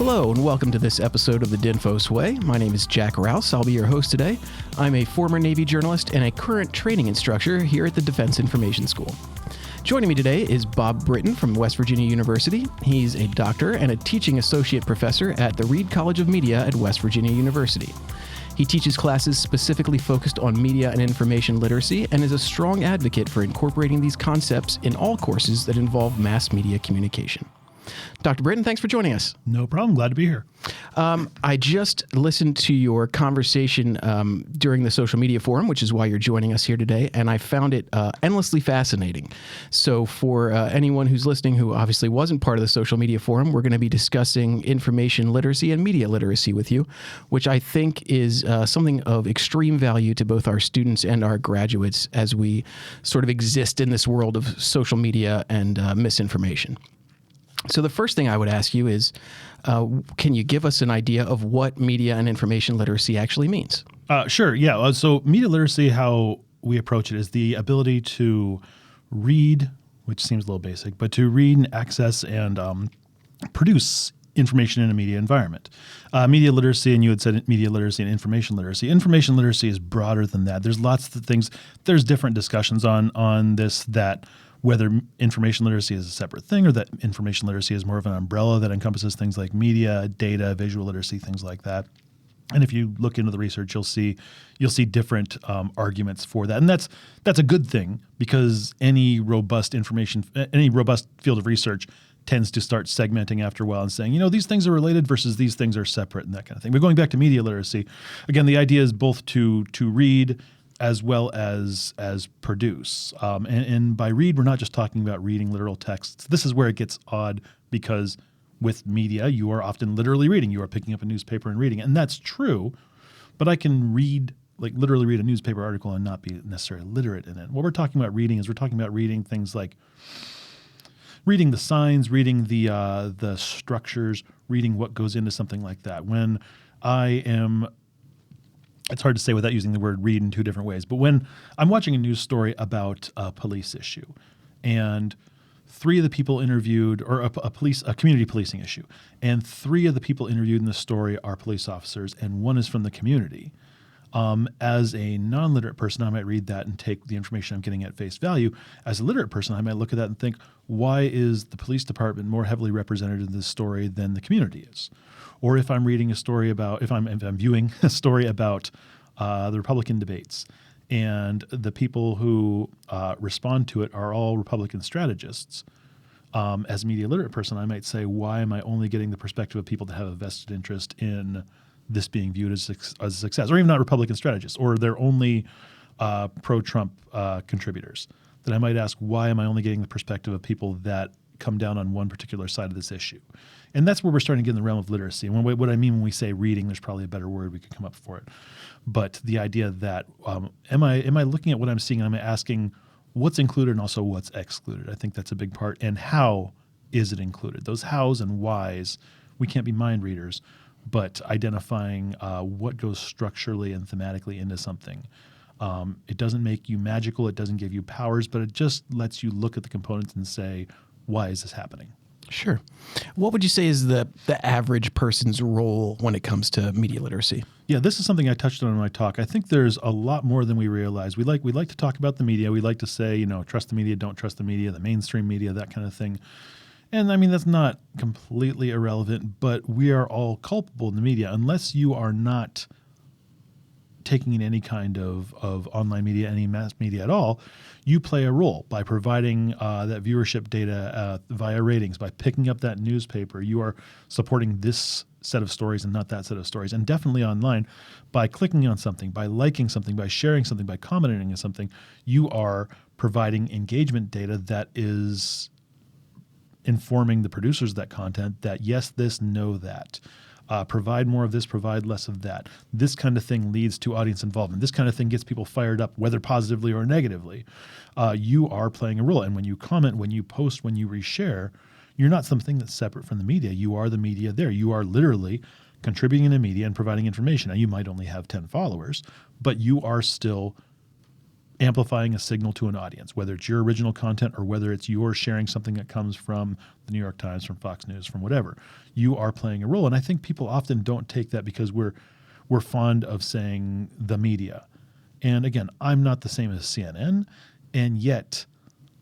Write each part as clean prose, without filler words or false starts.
Hello and welcome to this episode of the DINFOS Way. My name is Jack Rouse. I'll be your host today. I'm a former Navy journalist and a current training instructor here at the Defense Information School. Joining me today is Bob Britten from West Virginia University. He's a doctor and a teaching associate professor at the Reed College of Media at West Virginia University. He teaches classes specifically focused on media and information literacy and is a strong advocate for incorporating these concepts in all courses that involve mass media communication. Dr. Britten, thanks for joining us. No problem. Glad to be here. I just listened to your conversation during the social media forum, which is why you're joining us here today, and I found it endlessly fascinating. So for anyone who's listening who obviously wasn't part of the social media forum, we're going to be discussing information literacy and media literacy with you, which I think is something of extreme value to both our students and our graduates as we sort of exist in this world of social media and misinformation. So the first thing I would ask you is, can you give us an idea of what media and information literacy actually means? Sure. Yeah. So media literacy, how we approach it is the ability to read, which seems a little basic, but to read and access and produce information in a media environment. Media literacy, and you had said media literacy and information literacy. Information literacy is broader than that. There's lots of things. There's different discussions on this, that whether information literacy is a separate thing or that information literacy is more of an umbrella that encompasses things like media, data, visual literacy, things like that. And if you look into the research, you'll see different arguments for that, and that's a good thing, because any robust field of research tends to start segmenting after a while and saying, these things are related versus these things are separate and that kind of thing. But going back to media literacy, again, the idea is both to read as well as produce. And by read, we're not just talking about reading literal texts. This is where it gets odd, because with media, you are often literally reading. You are picking up a newspaper and reading it. And that's true, but I can literally read a newspaper article and not be necessarily literate in it. What we're talking about reading is we're talking about reading things like reading the signs, reading the structures, reading what goes into something like that. It's hard to say without using the word read in two different ways, but when I'm watching a news story about a police issue and three of the people interviewed, or a community policing issue, and three of the people interviewed in the story are police officers and one is from the community, as a non-literate person, I might read that and take the information I'm getting at face value. As a literate person, I might look at that and think, why is the police department more heavily represented in this story than the community is? Or if I'm reading a story about, if I'm viewing a story about the Republican debates, and the people who respond to it are all Republican strategists, as a media literate person, I might say, why am I only getting the perspective of people that have a vested interest in this being viewed as a success, or even not Republican strategists, or they're only pro-Trump contributors? Then I might ask, why am I only getting the perspective of people that come down on one particular side of this issue? And that's where we're starting to get in the realm of literacy. And what I mean when we say reading, there's probably a better word we could come up for it. But the idea that am I looking at what I'm seeing, and am I asking what's included and also what's excluded? I think that's a big part. And how is it included? Those hows and whys, we can't be mind readers, but identifying what goes structurally and thematically into something. It doesn't make you magical, it doesn't give you powers, but it just lets you look at the components and say, why is this happening? Sure. What would you say is the average person's role when it comes to media literacy? Yeah, this is something I touched on in my talk. I think there's a lot more than we realize. We like to talk about the media. We like to say, trust the media, don't trust the media, the mainstream media, that kind of thing. And I mean, that's not completely irrelevant, but we are all culpable in the media unless you are not taking in any kind of online media, any mass media at all. You play a role by providing that viewership data via ratings, by picking up that newspaper. You are supporting this set of stories and not that set of stories. And definitely online, by clicking on something, by liking something, by sharing something, by commenting on something, you are providing engagement data that is informing the producers of that content that yes, this, no, that. Provide more of this, provide less of that. This kind of thing leads to audience involvement. This kind of thing gets people fired up, whether positively or negatively. You are playing a role. And when you comment, when you post, when you reshare, you're not something that's separate from the media. You are the media there. You are literally contributing in the media and providing information. Now, you might only have 10 followers, but you are still amplifying a signal to an audience, whether it's your original content or whether it's you're sharing something that comes from the New York Times, from Fox News, from whatever. You are playing a role. And I think people often don't take that because we're fond of saying the media. And again, I'm not the same as CNN, and yet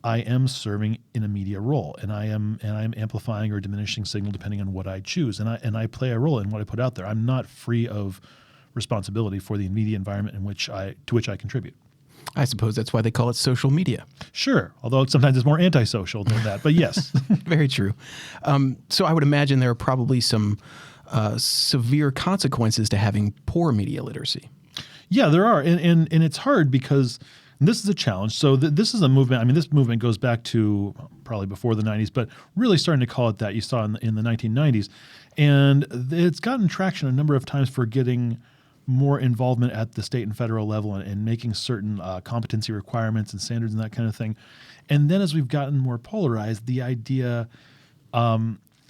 I am serving in a media role, and I'm amplifying or diminishing signal depending on what I choose, and I play a role in what I put out there. I'm not free of responsibility for the media environment to which I contribute. I suppose that's why they call it social media. Sure, although sometimes it's more antisocial than that, but yes. Very true. So I would imagine there are probably some severe consequences to having poor media literacy. Yeah, there are, and it's hard because this is a challenge. So this is a movement. I mean, this movement goes back to probably before the 90s, but really starting to call it that you saw in the 1990s. And it's gotten traction a number of times for getting more involvement at the state and federal level and making certain competency requirements and standards and that kind of thing. And then as we've gotten more polarized, the idea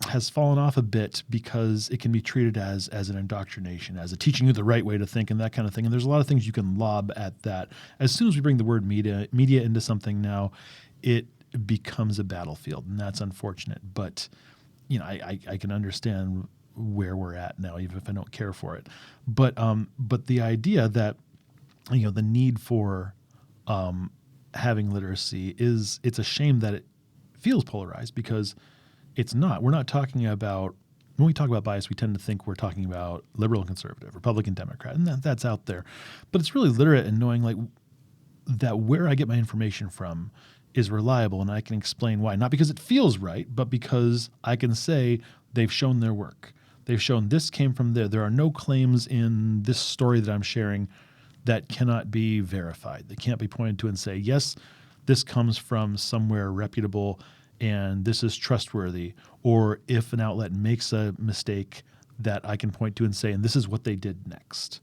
has fallen off a bit because it can be treated as an indoctrination, as a teaching you the right way to think and that kind of thing. And there's a lot of things you can lob at that. As soon as we bring the word media into something now, it becomes a battlefield, and that's unfortunate. But I can understand where we're at now, even if I don't care for it. But the idea that the need for having literacy it's a shame that it feels polarized because it's not. We're not talking about, when we talk about bias, we tend to think we're talking about liberal and conservative, Republican, Democrat, and that's out there. But it's really literate in knowing like that where I get my information from is reliable, and I can explain why. Not because it feels right, but because I can say they've shown their work. They've shown this came from there. There are no claims in this story that I'm sharing that cannot be verified. They can't be pointed to and say, yes, this comes from somewhere reputable and this is trustworthy. Or if an outlet makes a mistake that I can point to and say, and this is what they did next.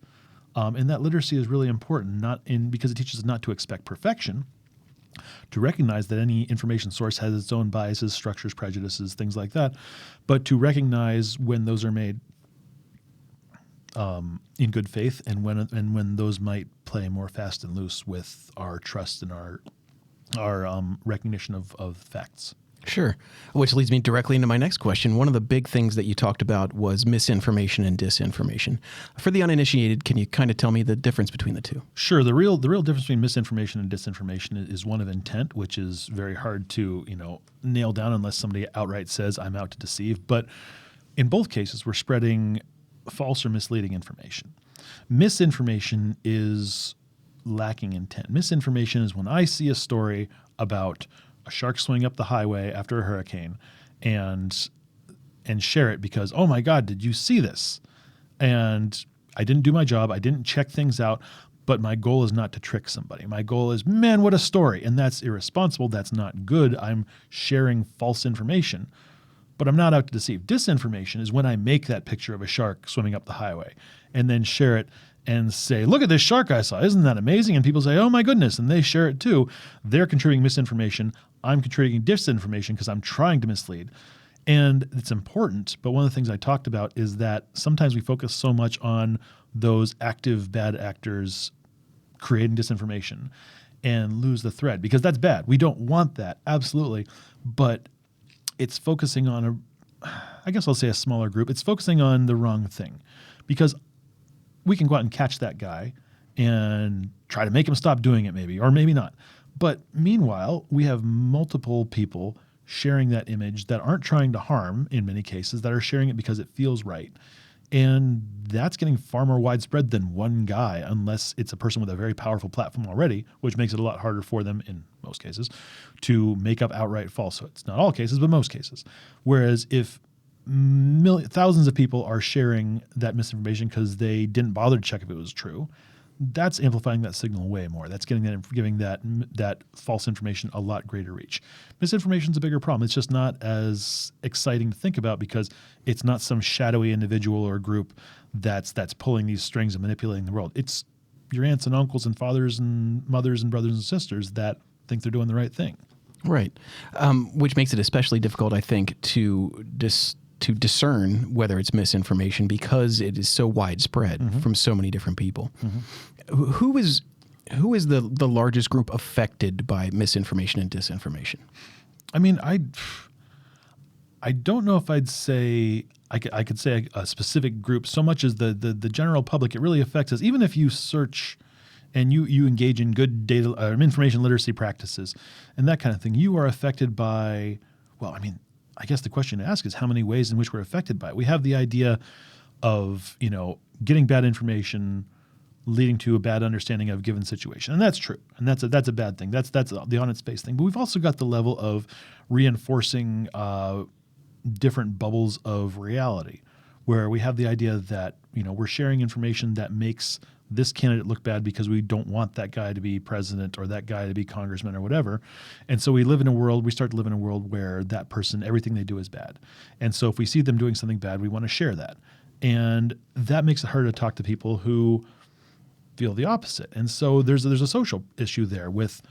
And that literacy is really important, because it teaches us not to expect perfection, to recognize that any information source has its own biases, structures, prejudices, things like that, but to recognize when those are made in good faith and when those might play more fast and loose with our trust and our recognition of facts. Sure. Which leads me directly into my next question. One of the big things that you talked about was misinformation and disinformation. For the uninitiated, can you kind of tell me the difference between the two? Sure. The real difference between misinformation and disinformation is one of intent, which is very hard to nail down unless somebody outright says I'm out to deceive. But in both cases, we're spreading false or misleading information. Misinformation is lacking intent. Misinformation is when I see a story about a shark swimming up the highway after a hurricane and share it because, oh my God, did you see this? And I didn't do my job. I didn't check things out, but my goal is not to trick somebody. My goal is, man, what a story. And that's irresponsible. That's not good. I'm sharing false information, but I'm not out to deceive. Disinformation is when I make that picture of a shark swimming up the highway and then share it and say, look at this shark I saw. Isn't that amazing? And people say, oh my goodness. And they share it too. They're contributing misinformation. I'm contributing disinformation because I'm trying to mislead. And it's important. But one of the things I talked about is that sometimes we focus so much on those active bad actors creating disinformation and lose the thread, because that's bad. We don't want that. Absolutely. But it's focusing on I guess I'll say a smaller group. It's focusing on the wrong thing, because we can go out and catch that guy and try to make him stop doing it maybe, or maybe not. But meanwhile, we have multiple people sharing that image that aren't trying to harm in many cases, that are sharing it because it feels right. And that's getting far more widespread than one guy, unless it's a person with a very powerful platform already, which makes it a lot harder for them in most cases to make up outright falsehoods. Not all cases, but most cases. Whereas if thousands of people are sharing that misinformation because they didn't bother to check if it was true, that's amplifying that signal way more. That's giving that false information a lot greater reach. Misinformation is a bigger problem. It's just not as exciting to think about because it's not some shadowy individual or group that's pulling these strings and manipulating the world. It's your aunts and uncles and fathers and mothers and brothers and sisters that think they're doing the right thing. Right. Which makes it especially difficult, I think, to discern whether it's misinformation because it is so widespread from so many different people. Mm-hmm. Who is Who is the largest group affected by misinformation and disinformation? I mean, I don't know if I'd say I could say a specific group so much as the general public. It really affects us. Even if you search and you engage in good data information literacy practices and that kind of thing, you are affected by, well, I mean, I guess the question to ask is how many ways in which we're affected by it. We have the idea of, getting bad information leading to a bad understanding of a given situation. And that's true. And that's a bad thing. That's the on its face thing. But we've also got the level of reinforcing different bubbles of reality where we have the idea that, we're sharing information that makes this candidate look bad because we don't want that guy to be president or that guy to be congressman or whatever. And so we start to live in a world where that person, everything they do is bad. And so if we see them doing something bad, we want to share that. And that makes it harder to talk to people who feel the opposite. And so there's a social issue there with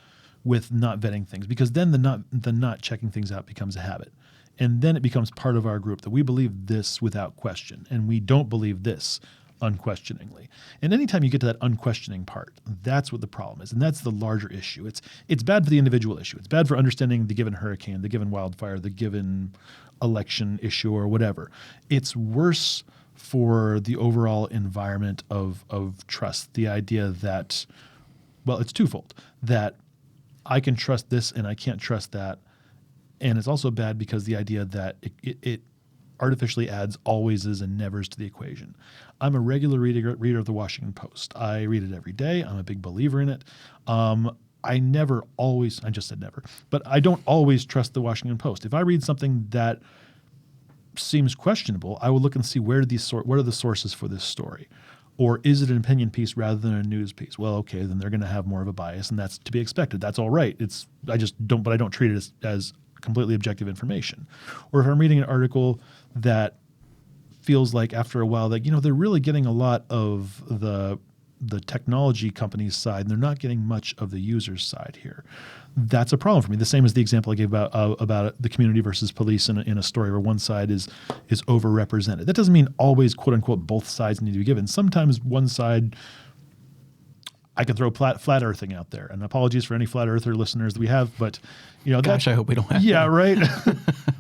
not vetting things, because then the not checking things out becomes a habit. And then it becomes part of our group that we believe this without question and we don't believe this unquestioningly. And anytime you get to that unquestioning part, that's what the problem is. And that's the larger issue. It's bad for the individual issue. It's bad for understanding the given hurricane, the given wildfire, the given election issue or whatever. It's worse for the overall environment of trust. The idea that, well, it's twofold, that I can trust this and I can't trust that. And it's also bad because the idea that it artificially adds alwayses and nevers to the equation. I'm a regular reader of the Washington Post. I read it every day. I'm a big believer in it. I just said never, but I don't always trust the Washington Post. If I read something that seems questionable, I will look and see what are the sources for this story? Or is it an opinion piece rather than a news piece? Well, okay, then they're going to have more of a bias, and that's to be expected. That's all right. I don't treat it as completely objective information. Or if I'm reading an article that feels like after a while that, they're really getting a lot of the technology company's side and they're not getting much of the user's side here. That's a problem for me. The same as the example I gave about the community versus police in a story where one side is overrepresented. That doesn't mean always, quote unquote, both sides need to be given. Sometimes one side, I can throw flat earthing out there, and apologies for any flat earther listeners that we have, but gosh, I hope we don't have. Yeah, right.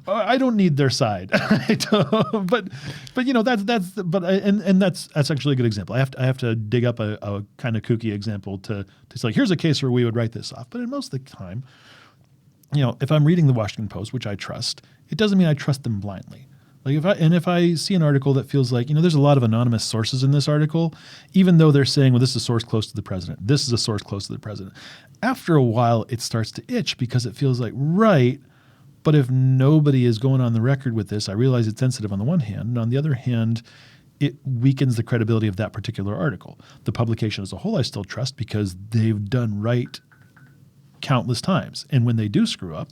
I don't need their side, but that's actually a good example. I have to dig up a kind of kooky example to say, like, here's a case where we would write this off. But in most of the time, if I'm reading the Washington Post, which I trust, it doesn't mean I trust them blindly. Like if I see an article that feels like, there's a lot of anonymous sources in this article, even though they're saying, well, this is a source close to the president, this is a source close to the president. After a while, it starts to itch because it feels like, right, but if nobody is going on the record with this, I realize it's sensitive on the one hand, and on the other hand, it weakens the credibility of that particular article. The publication as a whole I still trust because they've done right countless times. And when they do screw up,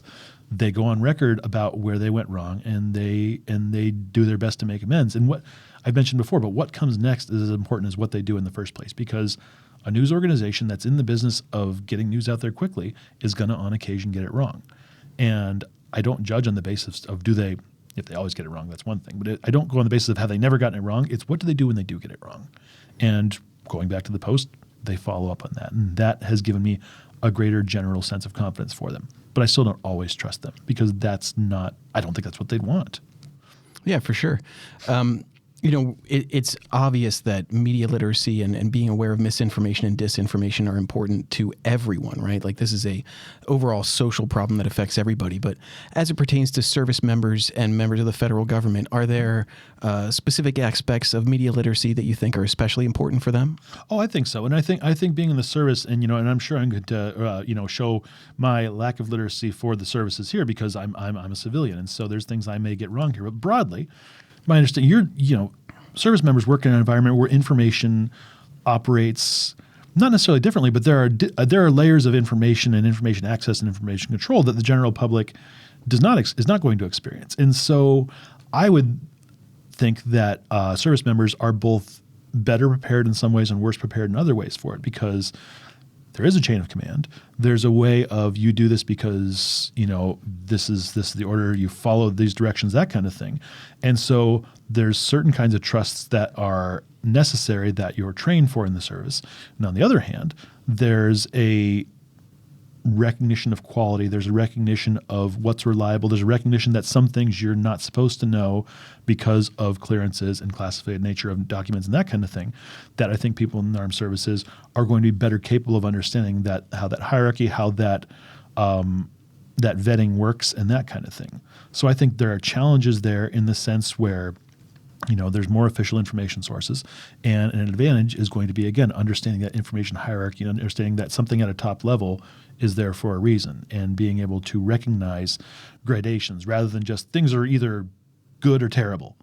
they go on record about where they went wrong, and they do their best to make amends. And what I've mentioned before, but what comes next is as important as what they do in the first place, because a news organization that's in the business of getting news out there quickly is going to, on occasion, get it wrong. And I don't judge on the basis of if they always get it wrong, that's one thing. But I don't go on the basis of have they never gotten it wrong. It's what do they do when they do get it wrong? And going back to the Post, they follow up on that. And that has given me a greater general sense of confidence for them. But I still don't always trust them because I don't think that's what they'd want. Yeah, for sure. It's obvious that media literacy and being aware of misinformation and disinformation are important to everyone, right? Like, this is a overall social problem that affects everybody. But as it pertains to service members and members of the federal government, are there specific aspects of media literacy that you think are especially important for them? Oh, I think so. And I think being in the service, and and I'm sure I'm going to show my lack of literacy for the services here because I'm a civilian, and so there's things I may get wrong here. But broadly, my understanding, service members work in an environment where information operates not necessarily differently, but there are layers of information and information access and information control that the general public is not going to experience. And so I would think that service members are both better prepared in some ways and worse prepared in other ways for it, because there is a chain of command. There's a way of you do this because, this is the order, you follow these directions, that kind of thing. And so there's certain kinds of trusts that are necessary that you're trained for in the service. And on the other hand, there's a recognition of quality. There's a recognition of what's reliable. There's a recognition that some things you're not supposed to know because of clearances and classified nature of documents and that kind of thing, that I think people in the armed services are going to be better capable of understanding how that hierarchy, how that vetting works and that kind of thing. So I think there are challenges there in the sense where there's more official information sources, and an advantage is going to be, again, understanding that information hierarchy and understanding that something at a top level is there for a reason, and being able to recognize gradations rather than just things are either good or terrible,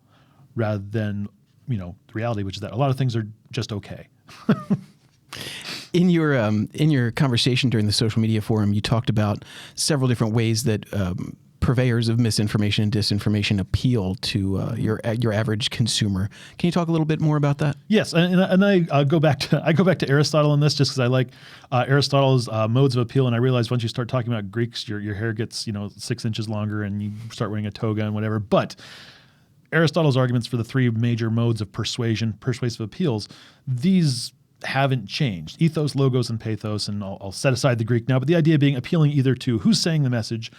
rather than, the reality, which is that a lot of things are just okay. In your conversation during the social media forum, you talked about several different ways that purveyors of misinformation and disinformation appeal to your average consumer. Can you talk a little bit more about that? Yes, and I go back to Aristotle on this just because I like Aristotle's modes of appeal, and I realize once you start talking about Greeks, your hair gets 6 inches longer, and you start wearing a toga and whatever. But Aristotle's arguments for the 3 major modes of persuasive appeals, these haven't changed: ethos, logos, and pathos. And I'll set aside the Greek now, but the idea being appealing either to who's saying the message,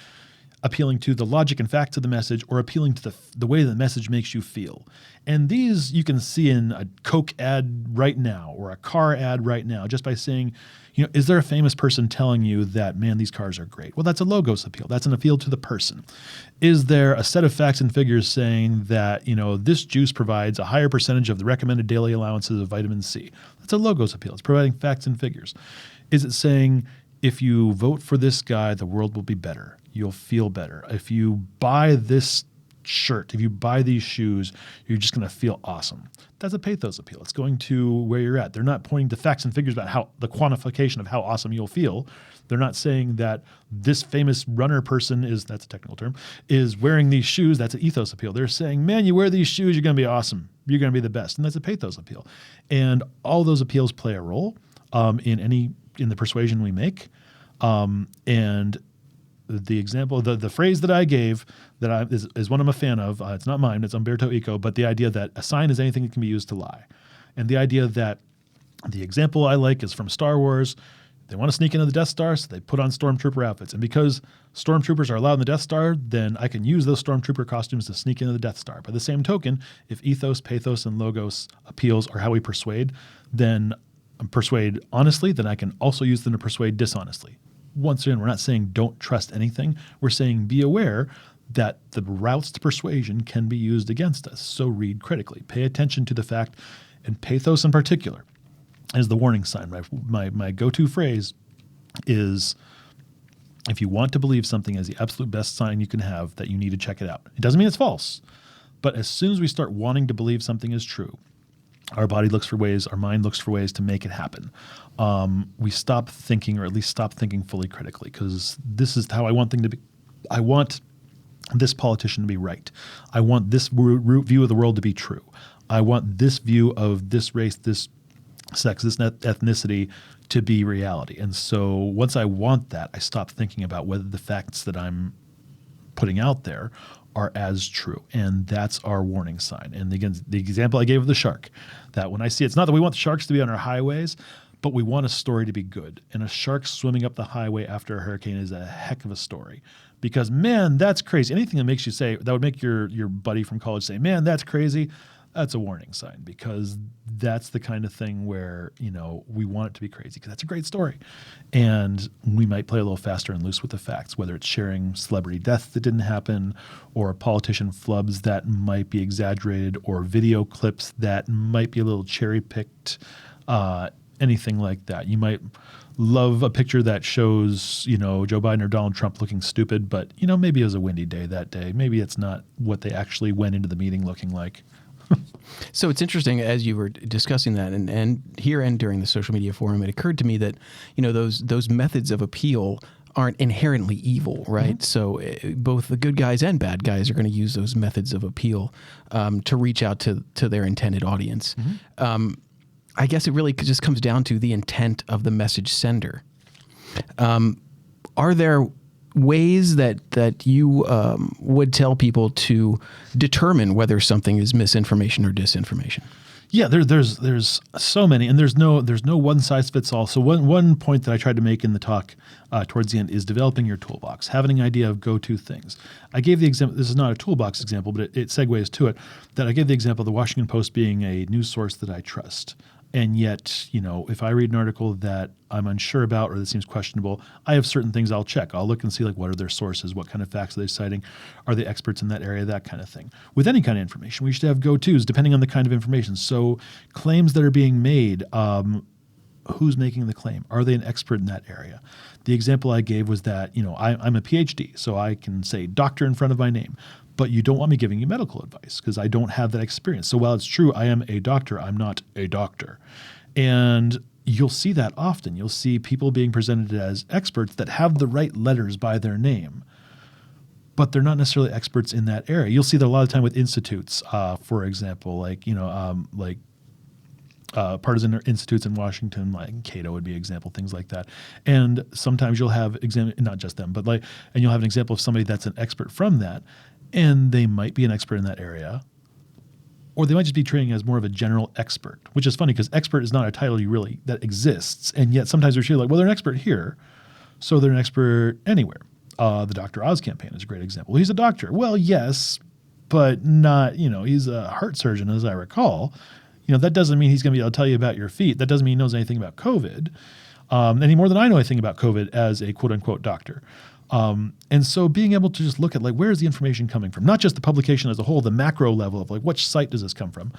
appealing to the logic and facts of the message, or appealing to the way the message makes you feel. And these you can see in a Coke ad right now or a car ad right now just by saying, is there a famous person telling you that, man, these cars are great? Well, that's a logos appeal. That's an appeal to the person. Is there a set of facts and figures saying that, this juice provides a higher percentage of the recommended daily allowances of vitamin C? That's a logos appeal. It's providing facts and figures. Is it saying, if you vote for this guy, the world will be better? You'll feel better. If you buy this shirt, if you buy these shoes, you're just going to feel awesome. That's a pathos appeal. It's going to where you're at. They're not pointing to facts and figures about how the quantification of how awesome you'll feel. They're not saying that this famous runner person that's a technical term, is wearing these shoes. That's an ethos appeal. They're saying, man, you wear these shoes, you're going to be awesome. You're going to be the best. And that's a pathos appeal. And all those appeals play a role in the persuasion we make. And the example, the phrase that I gave that is one I'm a fan of. It's not mine. It's Umberto Eco. But the idea that a sign is anything that can be used to lie, and the idea that the example I like is from Star Wars. They want to sneak into the Death Star, so they put on stormtrooper outfits. And because stormtroopers are allowed in the Death Star, then I can use those stormtrooper costumes to sneak into the Death Star. By the same token, if ethos, pathos, and logos appeals are how we persuade, then persuade honestly, then I can also use them to persuade dishonestly. Once again, we're not saying don't trust anything. We're saying be aware that the routes to persuasion can be used against us. So read critically. Pay attention to the fact, and pathos in particular is the warning sign. My go-to phrase is, if you want to believe something as the absolute best sign you can have, that you need to check it out. It doesn't mean it's false, but as soon as we start wanting to believe something is true, our body looks for ways, our mind looks for ways to make it happen. We stop thinking, or at least stop thinking fully critically, because this is how I want things to be. I want this politician to be right. I want this view of the world to be true. I want this view of this race, this sex, this ethnicity to be reality. And so once I want that, I stop thinking about whether the facts that I'm putting out there are as true. And that's our warning sign. And again, the example I gave of the shark, that when I see it's not that we want the sharks to be on our highways, but we want a story to be good. And a shark swimming up the highway after a hurricane is a heck of a story. Because, man, that's crazy. Anything that makes you say, that would make your buddy from college say, man, that's crazy, that's a warning sign, because that's the kind of thing where, we want it to be crazy because that's a great story. And we might play a little faster and loose with the facts, whether it's sharing celebrity deaths that didn't happen, or politician flubs that might be exaggerated, or video clips that might be a little cherry-picked, anything like that. You might love a picture that shows, Joe Biden or Donald Trump looking stupid, but, maybe it was a windy day that day. Maybe it's not what they actually went into the meeting looking like. So it's interesting, as you were discussing that, and here and during the social media forum, it occurred to me that, those methods of appeal aren't inherently evil, right? Mm-hmm. So both the good guys and bad guys are going to use those methods of appeal to reach out to their intended audience. Mm-hmm. I guess it really just comes down to the intent of the message sender. Are there ways that you would tell people to determine whether something is misinformation or disinformation? Yeah, there's so many, and there's no one size fits all. So one point that I tried to make in the talk towards the end is developing your toolbox, having an idea of go-to things. I gave the example. This is not a toolbox example, but it segues to it. That I gave the example of the Washington Post being a news source that I trust. And yet, if I read an article that I'm unsure about or that seems questionable, I have certain things I'll check. I'll look and see, like, what are their sources? What kind of facts are they citing? Are they experts in that area? That kind of thing. With any kind of information, we should have go-tos depending on the kind of information. So claims that are being made, who's making the claim? Are they an expert in that area? The example I gave was that, I'm a PhD, so I can say doctor in front of my name. But you don't want me giving you medical advice because I don't have that experience. So while it's true I am a doctor, I'm not a doctor. And you'll see that often. You'll see people being presented as experts that have the right letters by their name, but they're not necessarily experts in that area. You'll see that a lot of the time with institutes, for example, partisan institutes in Washington, like Cato would be an example, things like that. And sometimes you'll have not just them, but and you'll have an example of somebody that's an expert from that. And they might be an expert in that area, or they might just be training as more of a general expert, which is funny because expert is not a title that exists. And yet sometimes we're like, well, they're an expert here, so they're an expert anywhere. The Dr. Oz campaign is a great example. Well, he's a doctor. Well, yes, but not, he's a heart surgeon, as I recall. That doesn't mean he's going to be able to tell you about your feet. That doesn't mean he knows anything about COVID, any more than I know anything about COVID as a quote unquote doctor. And so being able to just look at where is the information coming from, not just the publication as a whole, the macro level of which site does this come from,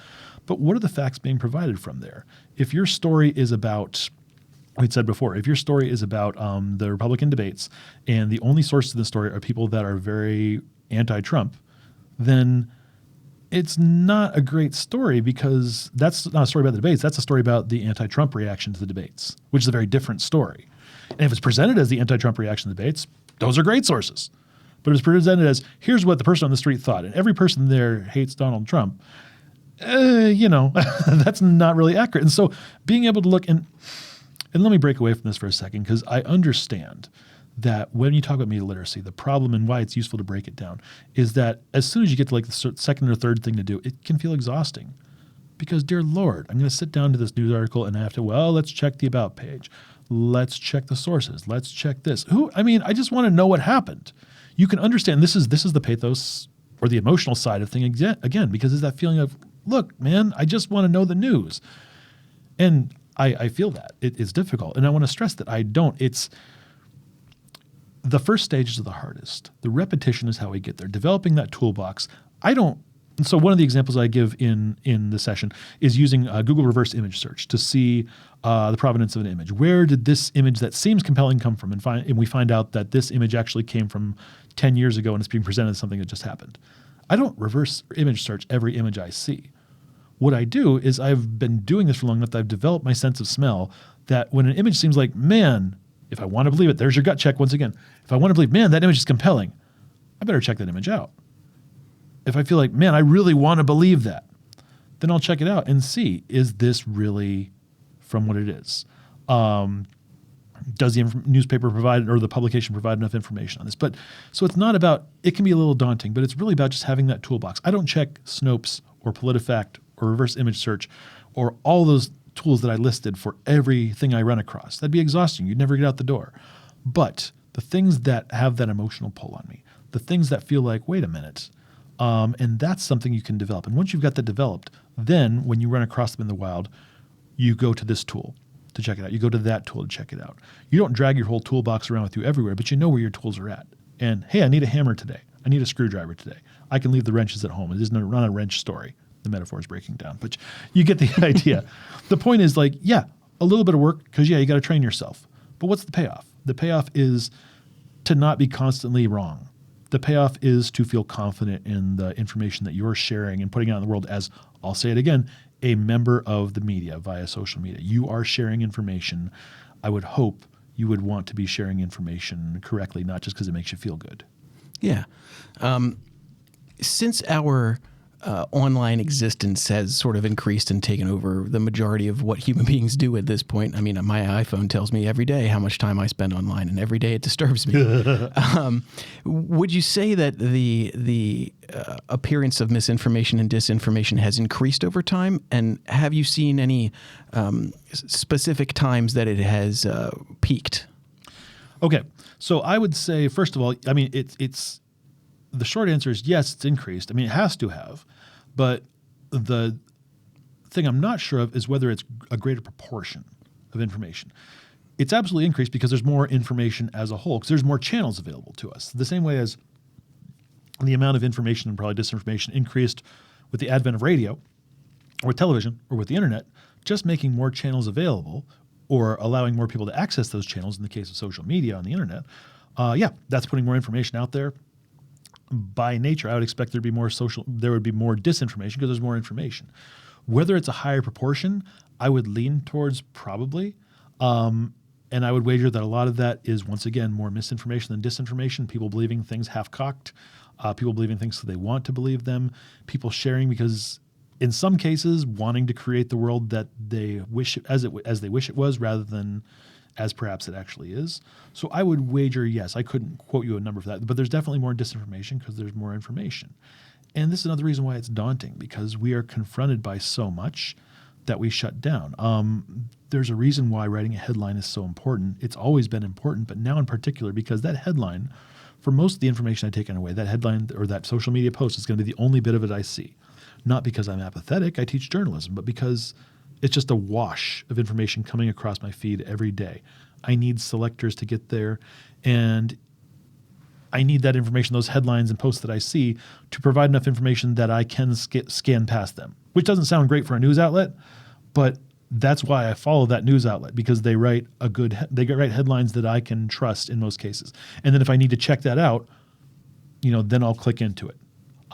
but what are the facts being provided from there? If your story is about, we'd said before, if your story is about the Republican debates and the only sources of the story are people that are very anti-Trump, then it's not a great story because that's not a story about the debates. That's a story about the anti-Trump reaction to the debates, which is a very different story. And if it's presented as the anti-Trump reaction to the debates, those are great sources. But it's presented as, here's what the person on the street thought, and every person there hates Donald Trump, that's not really accurate. And so being able to look, and let me break away from this for a second, because I understand that when you talk about media literacy, the problem and why it's useful to break it down is that as soon as you get to the second or third thing to do, it can feel exhausting. Because, dear Lord, I'm going to sit down to this news article and I have to, let's check the about page. Let's check the sources. Let's check this. I just want to know what happened. You can understand this is the pathos or the emotional side of thing again, because it's that feeling of, look, man, I just want to know the news. And I feel that. It's difficult. And I want to stress that I don't. It's the first stages are the hardest. The repetition is how we get there. Developing that toolbox. So one of the examples I give in the session is using Google reverse image search to see the provenance of an image. Where did this image that seems compelling come from? And we find out that this image actually came from 10 years ago and it's being presented as something that just happened. I don't reverse image search every image I see. What I do is I've been doing this for long enough that I've developed my sense of smell that when an image seems like, man, if I want to believe it, there's your gut check once again. If I want to believe, man, that image is compelling, I better check that image out. If I feel like, man, I really want to believe that, then I'll check it out and see, is this really from what it is? Does the newspaper provide or the publication provide enough information on this? But so it's not about, it can be a little daunting, but it's really about just having that toolbox. I don't check Snopes or PolitiFact or reverse image search or all those tools that I listed for everything I run across. That'd be exhausting. You'd never get out the door. But the things that have that emotional pull on me, the things that feel like, wait a minute, and that's something you can develop. And once you've got that developed, then when you run across them in the wild, you go to this tool to check it out. You go to that tool to check it out. You don't drag your whole toolbox around with you everywhere, but you know where your tools are at. And hey, I need a hammer today. I need a screwdriver today. I can leave the wrenches at home. It isn't not a wrench story. The metaphor is breaking down, but you get the idea. The point is a little bit of work because you got to train yourself. But what's the payoff? The payoff is to not be constantly wrong. The payoff is to feel confident in the information that you're sharing and putting out in the world as, I'll say it again, a member of the media via social media. You are sharing information. I would hope you would want to be sharing information correctly, not just because it makes you feel good. Yeah. Since our online existence has sort of increased and taken over the majority of what human beings do at this point. I mean, my iPhone tells me every day how much time I spend online, and every day it disturbs me. Would you say that the appearance of misinformation and disinformation has increased over time? And have you seen any specific times that it has peaked? Okay, so I would say, first of all, I mean, it's the short answer is yes, it's increased. I mean, it has to have, but the thing I'm not sure of is whether it's a greater proportion of information. It's absolutely increased because there's more information as a whole, because there's more channels available to us. The same way as the amount of information and probably disinformation increased with the advent of radio or television or with the internet, just making more channels available or allowing more people to access those channels in the case of social media on the internet, that's putting more information out there. By nature, I would expect there would be more disinformation because there's more information. Whether it's a higher proportion, I would lean towards probably. And I would wager that a lot of that is, once again, more misinformation than disinformation, people believing things half-cocked, people believing things so they want to believe them, people sharing because, in some cases, wanting to create the world that they wish as they wish it was rather than as perhaps it actually is. So I would wager, yes, I couldn't quote you a number for that, but there's definitely more disinformation because there's more information. And this is another reason why it's daunting, because we are confronted by so much that we shut down. There's a reason why writing a headline is so important. It's always been important, but now in particular, because that headline, for most of the information I take away, that headline or that social media post is going to be the only bit of it I see. Not because I'm apathetic, I teach journalism, but because it's just a wash of information coming across my feed every day. I need selectors to get there, and I need that information, those headlines and posts that I see, to provide enough information that I can scan past them, which doesn't sound great for a news outlet, but that's why I follow that news outlet, because they write write headlines that I can trust in most cases. And then if I need to check that out, then I'll click into it.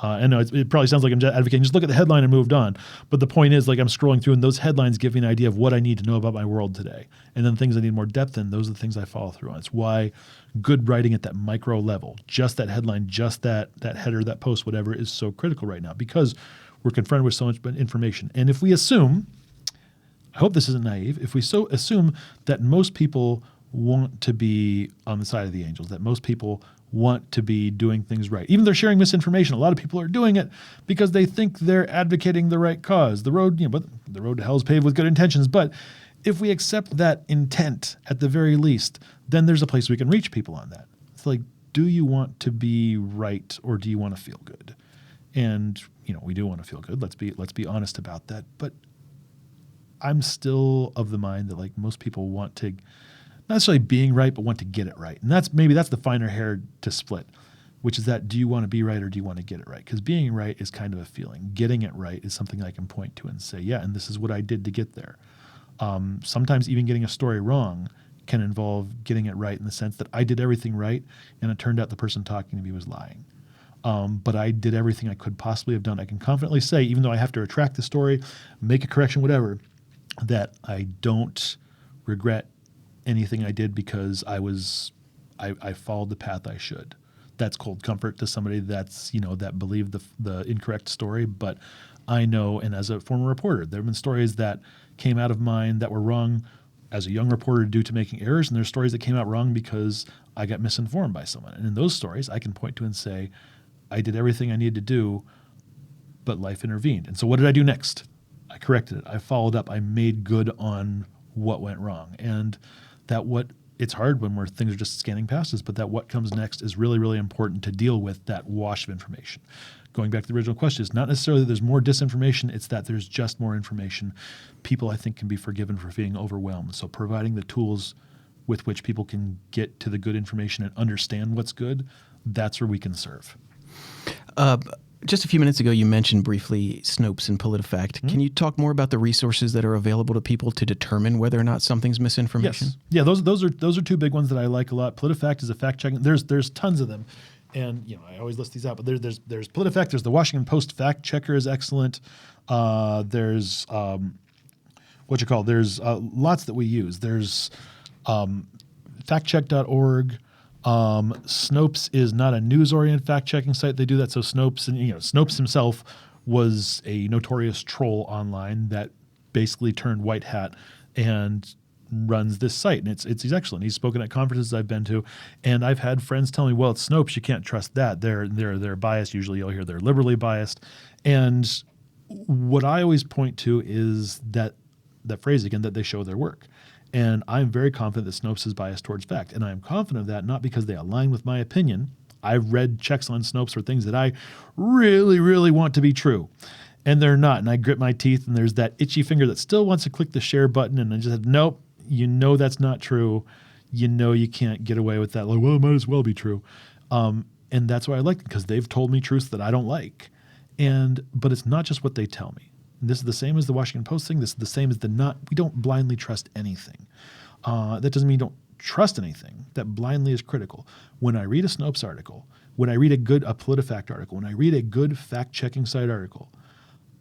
I know it probably sounds like I'm advocating, just look at the headline and moved on. But the point is, like, I'm scrolling through and those headlines give me an idea of what I need to know about my world today. And then things I need more depth in, those are the things I follow through on. It's why good writing at that micro level, just that headline, just that header, that post, whatever, is so critical right now, because we're confronted with so much information. And if we assume, I hope this isn't naive, if we so assume that most people want to be on the side of the angels, that most people want to be doing things right. Even they're sharing misinformation. A lot of people are doing it because they think they're advocating the right cause. The road to hell is paved with good intentions. But if we accept that intent at the very least, then there's a place we can reach people on that. It's like, do you want to be right or do you want to feel good? And we do want to feel good. Let's be honest about that. But I'm still of the mind that, like, most people want to, not necessarily being right, but want to get it right. And that's the finer hair to split, which is that, do you want to be right or do you want to get it right? Because being right is kind of a feeling. Getting it right is something I can point to and say, yeah, and this is what I did to get there. Sometimes even getting a story wrong can involve getting it right in the sense that I did everything right and it turned out the person talking to me was lying. But I did everything I could possibly have done. I can confidently say, even though I have to retract the story, make a correction, whatever, that I don't regret anything I did because I followed the path I should. That's cold comfort to somebody that's, that believed the incorrect story. But I know, and as a former reporter, there have been stories that came out of mine that were wrong as a young reporter due to making errors, and there's stories that came out wrong because I got misinformed by someone. And in those stories, I can point to and say, I did everything I needed to do, but life intervened. And so what did I do next? I corrected it. I followed up. I made good on what went wrong. And it's hard when things are just scanning past us, but that what comes next is really, really important to deal with that wash of information. Going back to the original question, it's not necessarily that there's more disinformation, it's that there's just more information. People, I think, can be forgiven for feeling overwhelmed. So providing the tools with which people can get to the good information and understand what's good, that's where we can serve. Just a few minutes ago, you mentioned briefly Snopes and PolitiFact. Mm-hmm. Can you talk more about the resources that are available to people to determine whether or not something's misinformation? Yes. Yeah, those are two big ones that I like a lot. PolitiFact is a fact checking. There's tons of them, and I always list these out. But there's PolitiFact. There's the Washington Post fact checker is excellent. There's There's lots that we use. There's factcheck.org. Snopes is not a news-oriented fact-checking site. They do that so Snopes and Snopes himself was a notorious troll online that basically turned white hat and runs this site. And he's excellent. He's spoken at conferences I've been to, and I've had friends tell me, well, it's Snopes, you can't trust that. They're biased. Usually you'll hear they're liberally biased. And what I always point to is that phrase again, that they show their work. And I'm very confident that Snopes is biased towards fact. And I'm confident of that not because they align with my opinion. I've read checks on Snopes for things that I really, really want to be true. And they're not. And I grit my teeth, and there's that itchy finger that still wants to click the share button. And I just said, nope, that's not true. You can't get away with that. Like, well, it might as well be true. And that's why I like them, because they've told me truths that I don't like. But it's not just what they tell me. This is the same as the Washington Post thing. This is the same as we don't blindly trust anything. That doesn't mean you don't trust anything. That blindly is critical. When I read a Snopes article, when I read a PolitiFact article, when I read a good fact-checking site article,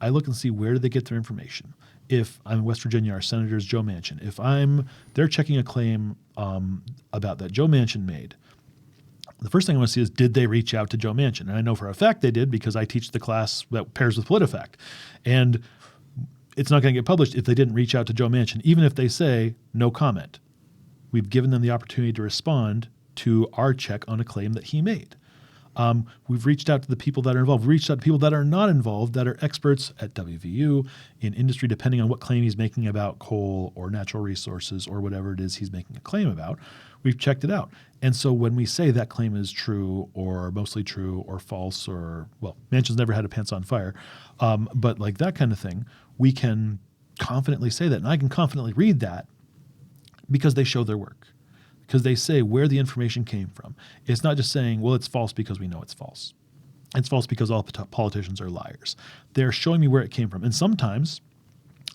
I look and see where do they get their information. If I'm in West Virginia, our Senator's Joe Manchin. If they're checking a claim about that Joe Manchin made, the first thing I want to see is, did they reach out to Joe Manchin? And I know for a fact they did, because I teach the class that pairs with PolitiFact. And it's not going to get published if they didn't reach out to Joe Manchin, even if they say no comment. We've given them the opportunity to respond to our check on a claim that he made. We've reached out to the people that are involved. We've reached out to people that are not involved, that are experts at WVU, in industry, depending on what claim he's making about coal or natural resources or whatever it is he's making a claim about. We've checked it out. And so when we say that claim is true or mostly true or false, or, well, Manchin's never had a pants on fire, but like that kind of thing, we can confidently say that. And I can confidently read that because they show their work, because they say where the information came from. It's not just saying, well, it's false because we know it's false. It's false because all politicians are liars. They're showing me where it came from. And sometimes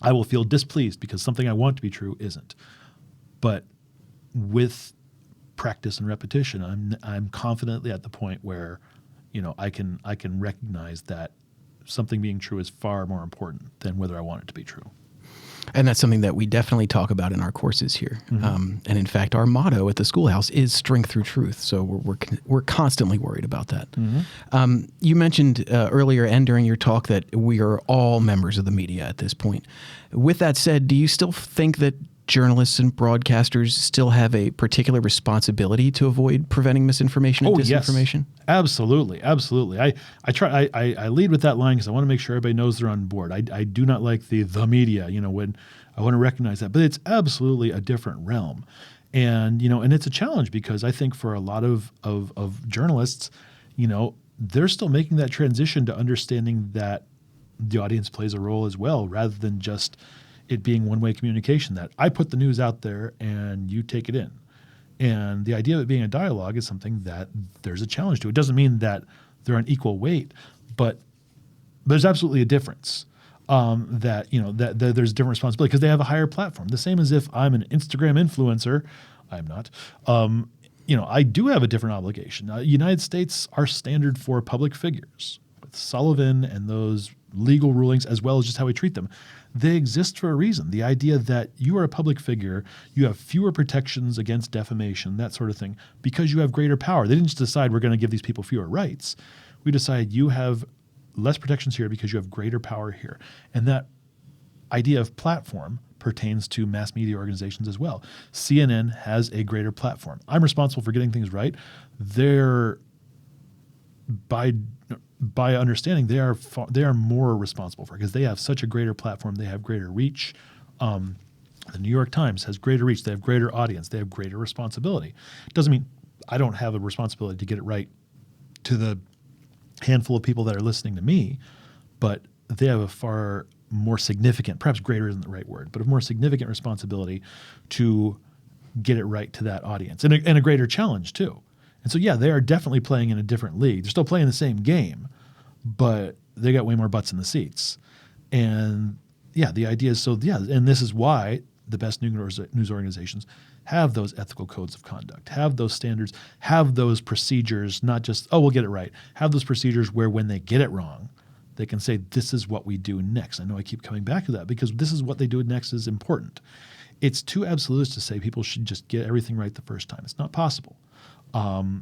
I will feel displeased because something I want to be true isn't. But with practice and repetition, I'm confidently at the point where, I can recognize that something being true is far more important than whether I want it to be true. And that's something that we definitely talk about in our courses here. Mm-hmm. And in fact, our motto at the schoolhouse is strength through truth. So we're constantly worried about that. Mm-hmm. You mentioned earlier and during your talk that we are all members of the media at this point. With that said, do you still think that journalists and broadcasters still have a particular responsibility to avoid preventing misinformation and disinformation? Yes. Absolutely. I lead with that line because I want to make sure everybody knows they're on board. I do not like the media, when I want to recognize that, but it's absolutely a different realm. And, and it's a challenge because I think for a lot of journalists, they're still making that transition to understanding that the audience plays a role as well, rather than just it being one-way communication, that I put the news out there and you take it in. And the idea of it being a dialogue is something that there's a challenge to. It doesn't mean that they're on equal weight, but there's absolutely a difference. That there's a different responsibility because they have a higher platform. The same as if I'm an Instagram influencer, I'm not. I do have a different obligation. United States, our standard for public figures, with Sullivan and those legal rulings, as well as just how we treat them, they exist for a reason. The idea that you are a public figure, you have fewer protections against defamation, that sort of thing, because you have greater power. They didn't just decide we're going to give these people fewer rights. We decided you have less protections here because you have greater power here. And that idea of platform pertains to mass media organizations as well. CNN has a greater platform. I'm responsible for getting things right. They're, by understanding, they are more responsible for it because they have such a greater platform. They have greater reach. The New York Times has greater reach. They have greater audience. They have greater responsibility. It doesn't mean I don't have a responsibility to get it right to the handful of people that are listening to me, but they have a far more significant, perhaps greater isn't the right word, but a more significant responsibility to get it right to that audience, and a greater challenge too. And so, yeah, they are definitely playing in a different league. They're still playing the same game, but they got way more butts in the seats. And yeah, the idea is and this is why the best news organizations have those ethical codes of conduct, have those standards, have those procedures, not just, we'll get it right, have those procedures where when they get it wrong, they can say, this is what we do next. I know I keep coming back to that because this is what they do next is important. It's too absolute to say people should just get everything right the first time. It's not possible.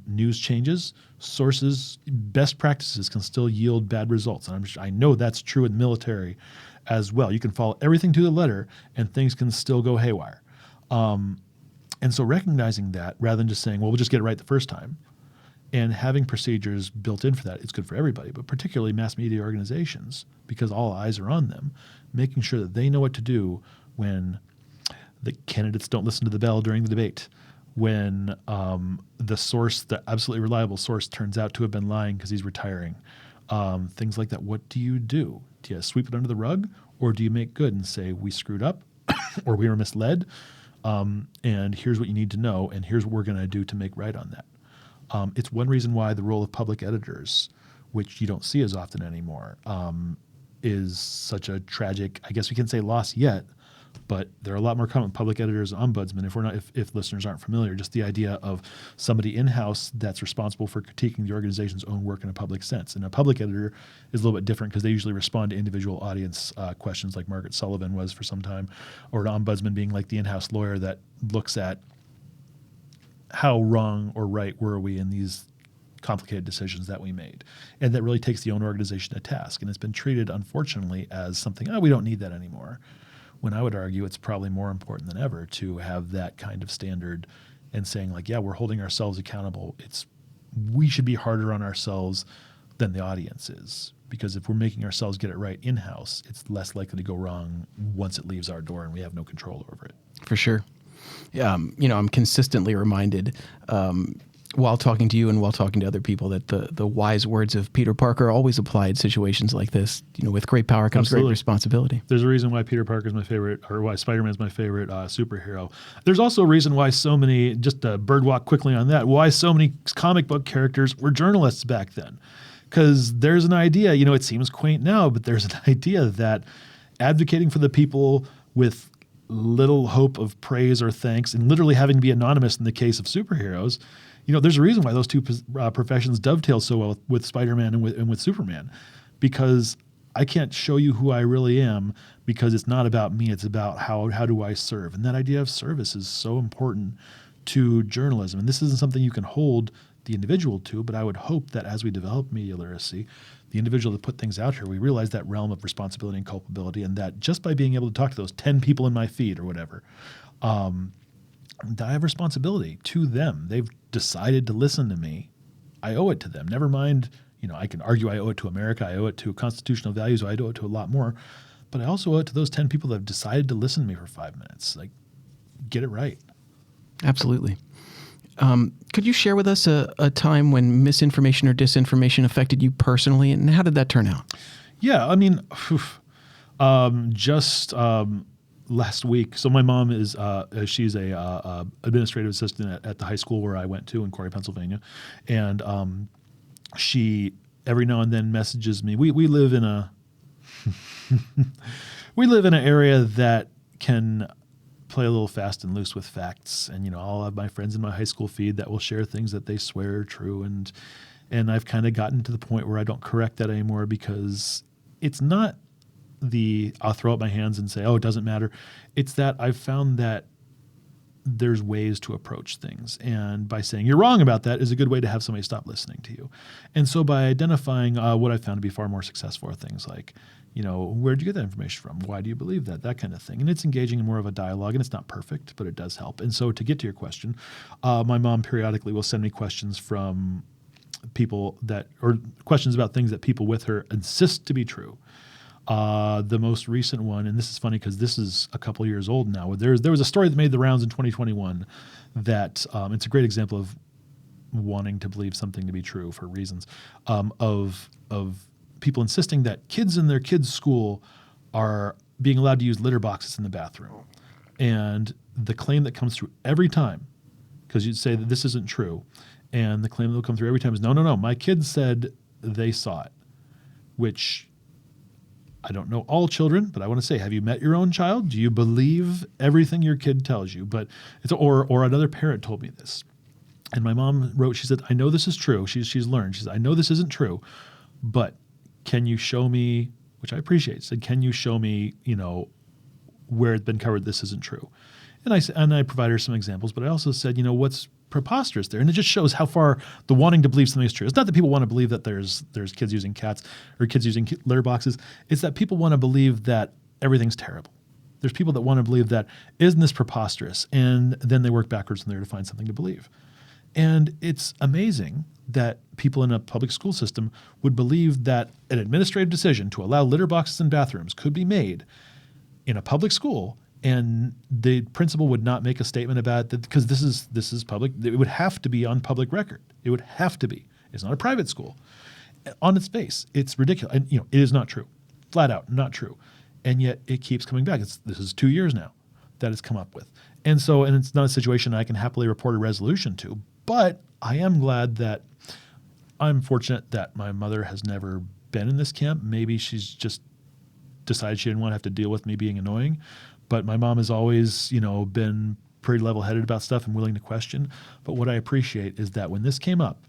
News changes, sources, best practices can still yield bad results. And I know that's true in the military as well. You can follow everything to the letter and things can still go haywire. And so recognizing that rather than just saying, well, we'll just get it right the first time, and having procedures built in for that, it's good for everybody, but particularly mass media organizations, because all eyes are on them, making sure that they know what to do when the candidates don't listen to the bell during the debate, when the source, the absolutely reliable source, turns out to have been lying because he's retiring. Things like that. What do you do? Do you sweep it under the rug, or do you make good and say, we screwed up or we were misled, and here's what you need to know, and here's what we're going to do to make right on that. It's one reason why the role of public editors, which you don't see as often anymore, is such a tragic, I guess we can say loss yet, but there are a lot more common public editors and ombudsmen. If listeners aren't familiar, just the idea of somebody in-house that's responsible for critiquing the organization's own work in a public sense. And a public editor is a little bit different because they usually respond to individual audience questions like Margaret Sullivan was for some time, or an ombudsman being like the in-house lawyer that looks at how wrong or right were we in these complicated decisions that we made. And that really takes the own organization to task. And it's been treated, unfortunately, as something, we don't need that anymore. When I would argue it's probably more important than ever to have that kind of standard and saying like, yeah, we're holding ourselves accountable. We should be harder on ourselves than the audience is. Because if we're making ourselves get it right in-house, it's less likely to go wrong once it leaves our door and we have no control over it. For sure. I'm consistently reminded while talking to you and while talking to other people that the wise words of Peter Parker always apply in situations like this. With great power comes Absolutely. Great responsibility. There's a reason why Peter Parker is my favorite, or why Spider-Man is my favorite superhero. There's also a reason why so many, just to birdwalk quickly on that, why so many comic book characters were journalists back then. Because there's an idea, it seems quaint now, but there's an idea that advocating for the people with little hope of praise or thanks, and literally having to be anonymous in the case of superheroes, there's a reason why those two professions dovetail so well with Spider-Man and with Superman, because I can't show you who I really am because it's not about me. It's about how do I serve. And that idea of service is so important to journalism. And this isn't something you can hold the individual to, but I would hope that as we develop media literacy, the individual that put things out here, we realize that realm of responsibility and culpability, and that just by being able to talk to those 10 people in my feed or whatever, that I have responsibility to them. They've decided to listen to me. I owe it to them. Never mind, I can argue I owe it to America, I owe it to constitutional values, I owe it to a lot more, but I also owe it to those 10 people that have decided to listen to me for 5 minutes. Like, get it right. Absolutely. Could you share with us a time when misinformation or disinformation affected you personally, and how did that turn out? Yeah, just last week. So my mom is she's a administrative assistant at the high school where I went to in Corey, Pennsylvania, and she every now and then messages me. We live in a we live in an area that can play a little fast and loose with facts, and I'll have my friends in my high school feed that will share things that they swear are true, and I've kind of gotten to the point where I don't correct that anymore, because it's not I'll throw up my hands and say, oh, it doesn't matter. It's that I've found that there's ways to approach things, and by saying you're wrong about that is a good way to have somebody stop listening to you. And so by identifying what I found to be far more successful are things like, where'd you get that information from? Why do you believe that? That kind of thing. And it's engaging in more of a dialogue, and it's not perfect, but it does help. And so to get to your question, my mom periodically will send me questions from people or questions about things that people with her insist to be true. The most recent one, and this is funny because this is a couple years old now, there was a story that made the rounds in 2021 that it's a great example of wanting to believe something to be true for reasons of people insisting that kids in their kids' school are being allowed to use litter boxes in the bathroom. And the claim that comes through every time, because you'd say that this isn't true, and the claim that will come through every time is, no, my kids said they saw it, which I don't know all children, but I want to say, have you met your own child? Do you believe everything your kid tells you? But or another parent told me this. And my mom wrote, she said, I know this is true. She's learned. She said, I know this isn't true, but can you show me, which I appreciate, said, can you show me, where it's been covered this isn't true? And I provided her some examples, but I also said, what's preposterous there? And it just shows how far the wanting to believe something is true. It's not that people want to believe that there's kids using cats or kids using litter boxes. It's that people want to believe that everything's terrible. There's people that want to believe that, isn't this preposterous? And then they work backwards from there to find something to believe. And it's amazing that people in a public school system would believe that an administrative decision to allow litter boxes in bathrooms could be made in a public school, and the principal would not make a statement about it because this is public. It would have to be on public record. It would have to be. It's not a private school. On its face, it's ridiculous. And it is not true. Flat out not true. And yet it keeps coming back. This is 2 years now that it's come up with. And it's not a situation I can happily report a resolution to, but I am glad that I'm fortunate that my mother has never been in this camp. Maybe she's just decided she didn't want to have to deal with me being annoying. But my mom has always, been pretty level-headed about stuff and willing to question. But what I appreciate is that when this came up,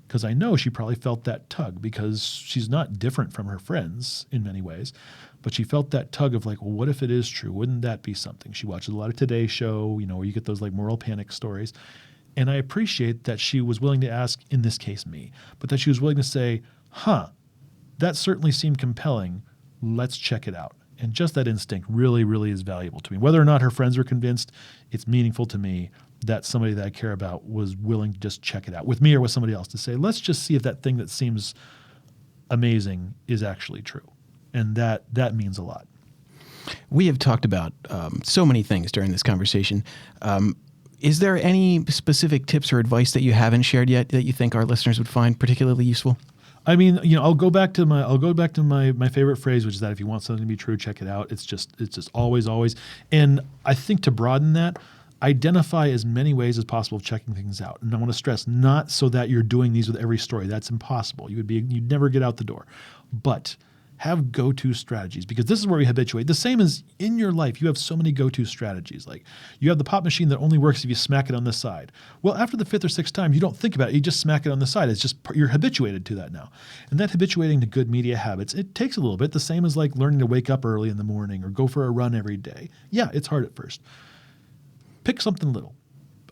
because I know she probably felt that tug because she's not different from her friends in many ways, but she felt that tug of like, well, what if it is true? Wouldn't that be something? She watches a lot of Today Show, where you get those like moral panic stories. And I appreciate that she was willing to ask, in this case, me, but that she was willing to say, that certainly seemed compelling. Let's check it out. And just that instinct really, really is valuable to me. Whether or not her friends are convinced, it's meaningful to me that somebody that I care about was willing to just check it out with me or with somebody else to say, let's just see if that thing that seems amazing is actually true. And that means a lot. We have talked about so many things during this conversation. Is there any specific tips or advice that you haven't shared yet that you think our listeners would find particularly useful? I mean, I'll go back to my favorite phrase, which is that if you want something to be true, check it out. It's just always, always. And I think to broaden that, identify as many ways as possible of checking things out. And I want to stress, not so that you're doing these with every story. That's impossible. You'd never get out the door. But have go-to strategies, because this is where we habituate. The same as in your life, you have so many go-to strategies. Like you have the pop machine that only works if you smack it on the side. Well, after the 5th or 6th time, you don't think about it. You just smack it on the side. It's just you're habituated to that now. And that habituating to good media habits, it takes a little bit. The same as like learning to wake up early in the morning or go for a run every day. Yeah, it's hard at first. Pick something little.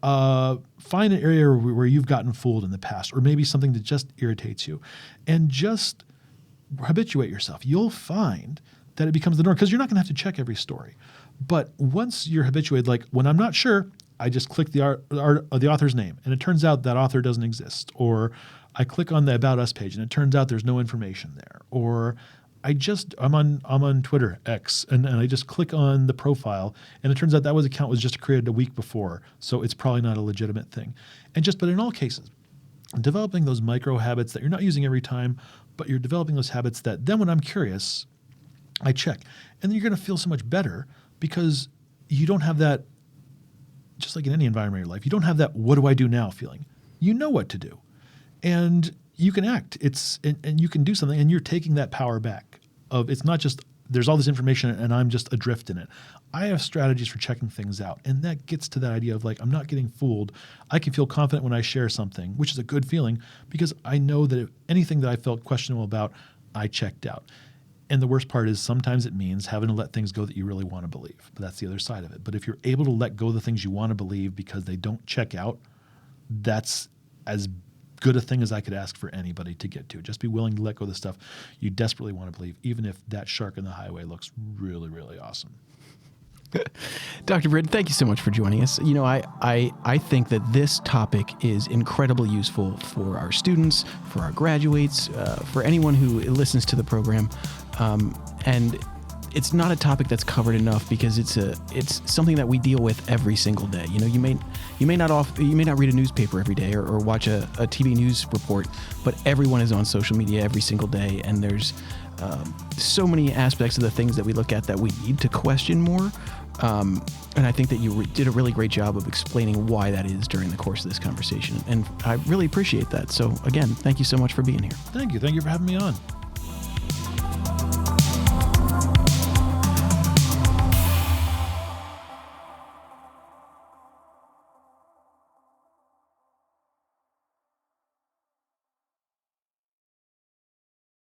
Find an area where you've gotten fooled in the past, or maybe something that just irritates you, and just habituate yourself. You'll find that it becomes the norm because you're not going to have to check every story. But once you're habituated, like when I'm not sure, I just click the author's name, and it turns out that author doesn't exist. Or I click on the About Us page, and it turns out there's no information there. Or I'm on Twitter, X, and I just click on the profile, and it turns out that account was just created a week before, so it's probably not a legitimate thing. But in all cases, developing those micro habits that you're not using every time, but you're developing those habits that then when I'm curious, I check. And then you're going to feel so much better because you don't have that, just like in any environment in your life, you don't have that what do I do now feeling. You know what to do. And you can act. And you can do something, and you're taking that power back. It's not just there's all this information and I'm just adrift in it. I have strategies for checking things out. And that gets to that idea of like, I'm not getting fooled. I can feel confident when I share something, which is a good feeling because I know that if anything that I felt questionable about, I checked out. And the worst part is sometimes it means having to let things go that you really want to believe. But that's the other side of it. But if you're able to let go of the things you want to believe because they don't check out, that's as good a thing as I could ask for anybody to get to. Just be willing to let go of the stuff you desperately want to believe, even if that shark in the highway looks really, really awesome. Dr. Britten, thank you so much for joining us. I think that this topic is incredibly useful for our students, for our graduates, for anyone who listens to the program. And it's not a topic that's covered enough because it's something that we deal with every single day. You may not read a newspaper every day or watch a TV news report, but everyone is on social media every single day, and there's so many aspects of the things that we look at that we need to question more. And I think that you did a really great job of explaining why that is during the course of this conversation. And I really appreciate that. So again, thank you so much for being here. Thank you. Thank you for having me on.